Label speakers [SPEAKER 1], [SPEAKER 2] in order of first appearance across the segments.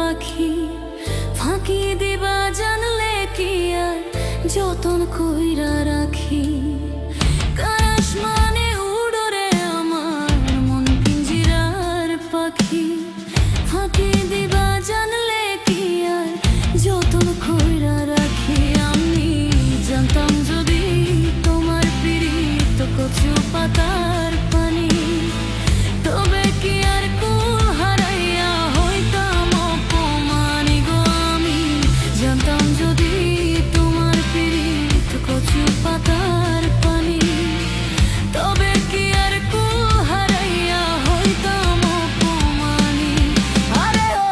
[SPEAKER 1] পাখি ফাঁকি দিবা জানলে কি আর যতন কইরা রাখি। কাশ মানে উড়রে আমার মন পিঞ্জিরার পাখি ফাঁকি দিবা জানলে কি আর যতন কইরা রাখি। আমি জানতাম যদি তোমার পিরিত কচু পাতার পানি, তবে কি আর কুল হারাইয়া হইতাম অপমানি গো। আমি জানতাম যদি তোমার পিরিত কচু পাতার পানি, তবে কি আর কুল হারাইয়া হইতাম অপমানি। আরে ও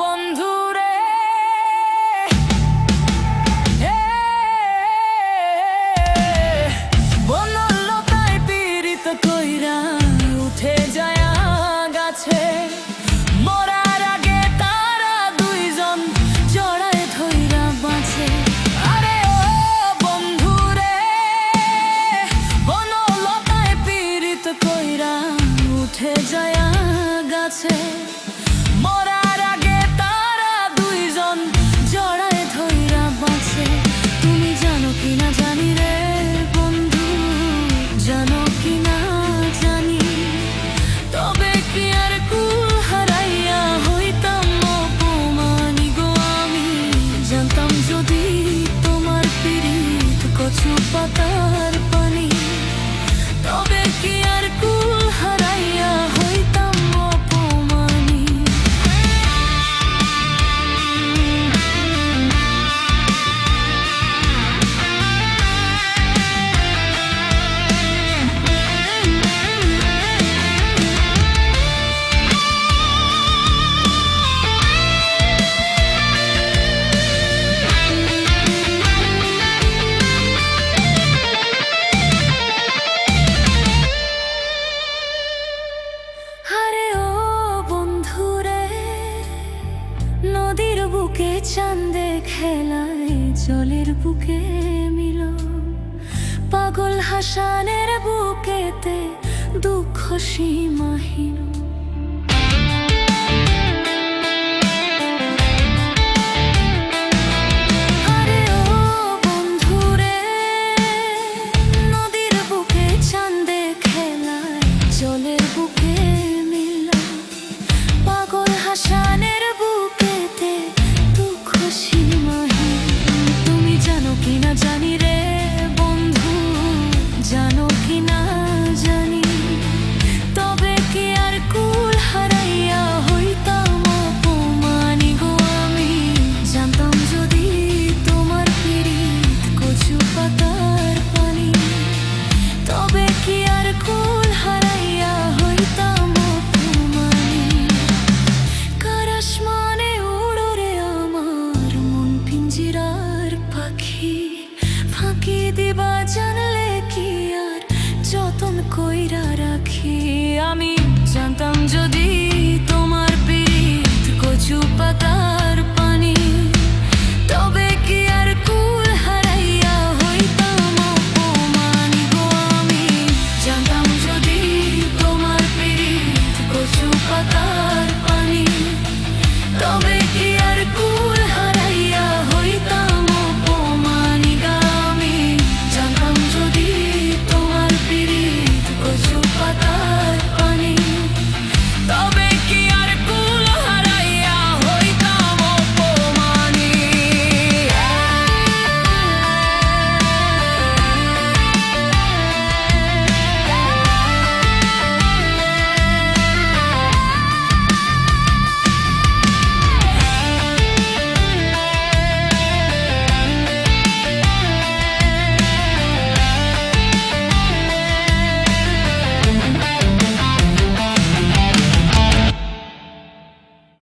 [SPEAKER 1] বন্ধু রে, বনলতায় পীড়িত কইরা উঠে যায় গাছে, মরার আগে তারা দুইজন জড়ায় ধইরা বাঁচে। আরে ও বন্ধু রে, বনলতায় পীড়িত কইরা উঠে যায় গাছে, মরার আগে তারা দুইজন জড়ায় ধইরা বাঁচে। তুমি জানো কি না জানি রে বন্ধু, জানো কি না জানি, তবে কি আর কুল হারাইয়া হইতাম অপমানি গো। আমি জানতাম যদি তোমার পিরিত কচু পাতার পানি, তবে কি আর কুল হারাইয়া হইতাম অপমানি। আরে ও বন্ধুরে, নদীর বুকে চাঁদে খেলায় জলের বুকে মিল, পাগল হাসানের বুকেতে দুঃখ সীমাহীন। আরে ও বন্ধুরে, নদীর বুকে চাঁদে খেলায় জলের বুকে মিল, পাগল হাসানের বুকেতে দুঃখ সীমাহীন। তুমি জানো কি না জানি রে বন্ধু, জানো কি না জানি, তবে কি আর কুল হারাইয়া হইতাম অপমানি গো। আমি জানতাম যদি তোমার পিরিত কচু পাতার পানি, তবে কি আর কুল হারাইয়া হইতাম অপমানি। কারাস মানে উড়রে আমার মন পিঞ্জিরার পাখি ফাঁকি দিবা জানলে কি আর যতন কইরা রাখি। আমি জানতাম যদি